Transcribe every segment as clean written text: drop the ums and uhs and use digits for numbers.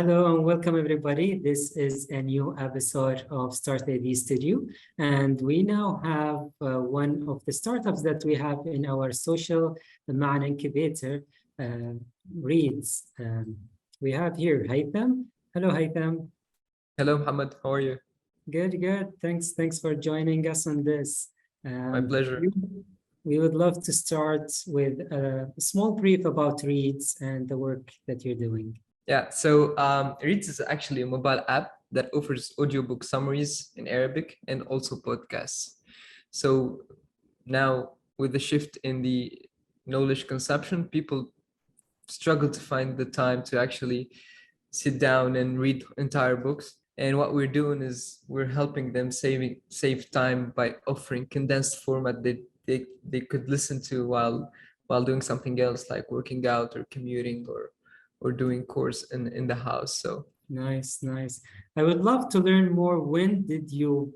Hello and welcome everybody. This is a new episode of startAD Studio, and we now have one of the startups that we have in our Social Incubator, Reedz. We have here Haithem. Hello, Haithem. Hello, Mohammed. How are you? Good. Thanks for joining us on this. My pleasure. We would love to start with a small brief about Reedz and the work that you're doing. Yeah, so Reedz is actually a mobile app that offers audiobook summaries in Arabic and also podcasts. So now with the shift in the knowledge consumption, people struggle to find the time to actually sit down and read entire books. And what we're doing is we're helping them save time by offering condensed format that they could listen to while doing something else, like working out or commuting or doing course in the house. So nice. I would love to learn more. When did you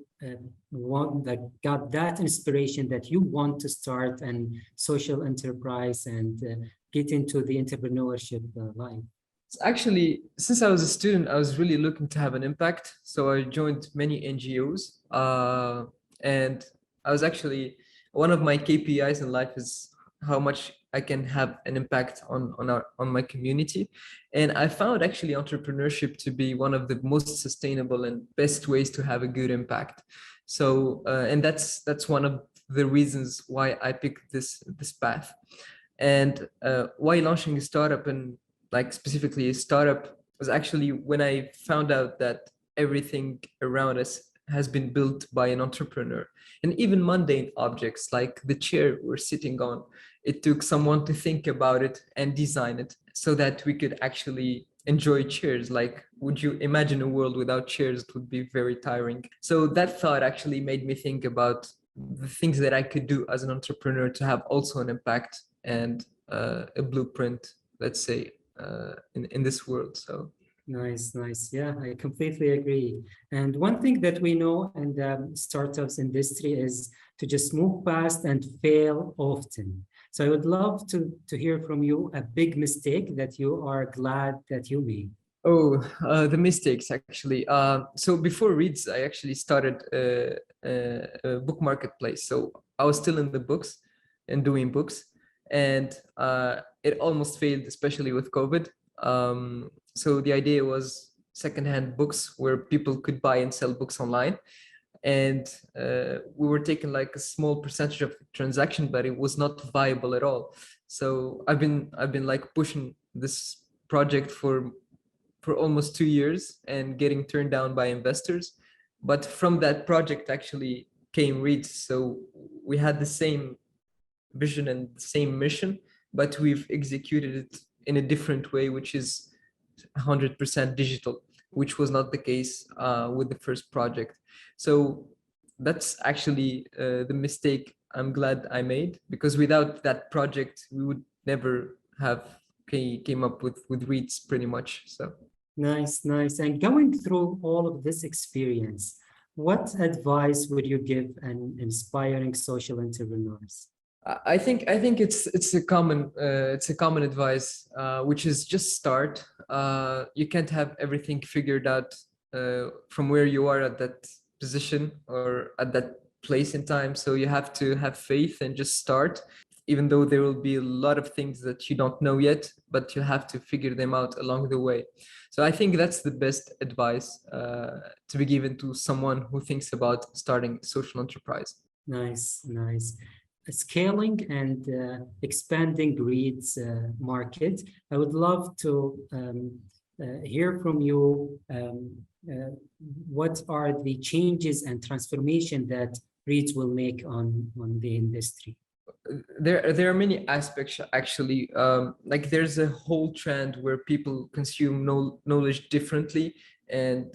got that inspiration that you want to start an social enterprise and get into the entrepreneurship life? Actually, since I was a student, I was really looking to have an impact. So I joined many NGOs, and I was actually, one of my KPIs in life is how much I can have an impact on my community. And I found actually entrepreneurship to be one of the most sustainable and best ways to have a good impact. So and that's one of the reasons why I picked this path. And why launching a startup, and like specifically a startup, was actually when I found out that everything around us has been built by an entrepreneur. And even mundane objects like the chair we're sitting on, it took someone to think about it and design it so that we could actually enjoy chairs. Like, would you imagine a world without chairs? It would be very tiring. So that thought actually made me think about the things that I could do as an entrepreneur to have also an impact and a blueprint, let's say, in this world. So Nice. Yeah, I completely agree. And one thing that we know in the startups industry is to just move fast and fail often. So I would love to hear from you a big mistake that you are glad that you made. Oh, the mistakes actually. So before Reedz, I actually started a book marketplace. So I was still in the books and doing books, and it almost failed, especially with COVID. So the idea was secondhand books where people could buy and sell books online. And we were taking like a small percentage of the transaction, but it was not viable at all. So I've been like pushing this project for almost 2 years and getting turned down by investors. But from that project actually came Reedz. So we had the same vision and the same mission, but we've executed it in a different way, which is 100% digital, which was not the case with the first project. So that's actually the mistake I'm glad I made, because without that project, we would never have came up with Reedz pretty much. So Nice. And going through all of this experience, what advice would you give an inspiring social entrepreneurs? I think it's a common advice, which is just start. You can't have everything figured out from where you are at that position or at that place in time. So you have to have faith and just start, even though there will be a lot of things that you don't know yet, but you have to figure them out along the way. So I think that's the best advice to be given to someone who thinks about starting a social enterprise. Nice. Scaling and expanding Reedz market. I would love to hear from you what are the changes and transformation that Reedz will make on the industry. There are many aspects actually. Like there's a whole trend where people consume knowledge differently, and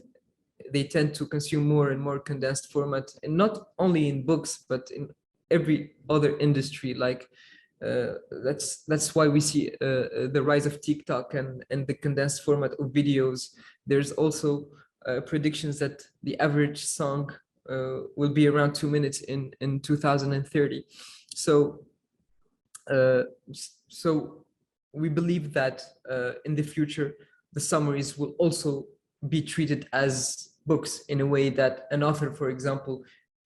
they tend to consume more and more condensed format, and not only in books but in every other industry. Like that's why we see the rise of TikTok and the condensed format of videos. There's also predictions that the average song will be around 2 minutes in 2030. So so we believe that in the future the summaries will also be treated as books in a way that an author, for example,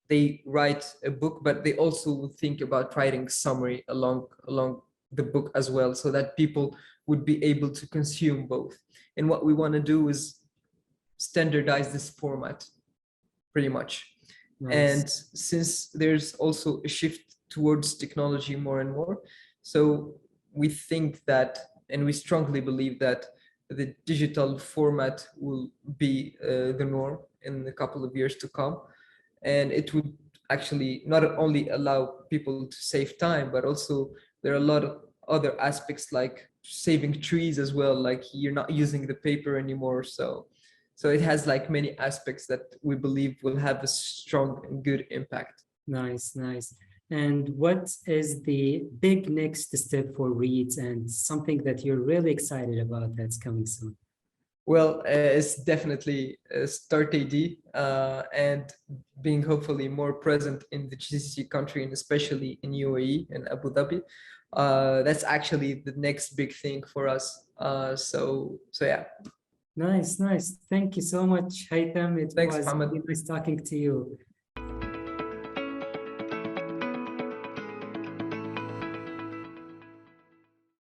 they write a book, but they also will think about writing summary along the book as well, so that people would be able to consume both. And what we want to do is standardize this format pretty much. Nice. And since there's also a shift towards technology more and more, so we think that, and we strongly believe that the digital format will be the norm in a couple of years to come. And it would actually not only allow people to save time, but also there are a lot of other aspects like saving trees as well, like you're not using the paper anymore. So it has like many aspects that we believe will have a strong and good impact. Nice, nice. And what is the big next step for Reedz, and something that you're really excited about that's coming soon? Well, it's definitely startAD and being hopefully more present in the GCC country, and especially in UAE and Abu Dhabi. That's actually the next big thing for us. So yeah. Nice, nice. Thank you so much, Haithem. It Thanks, was Mohammed. really nice talking to you.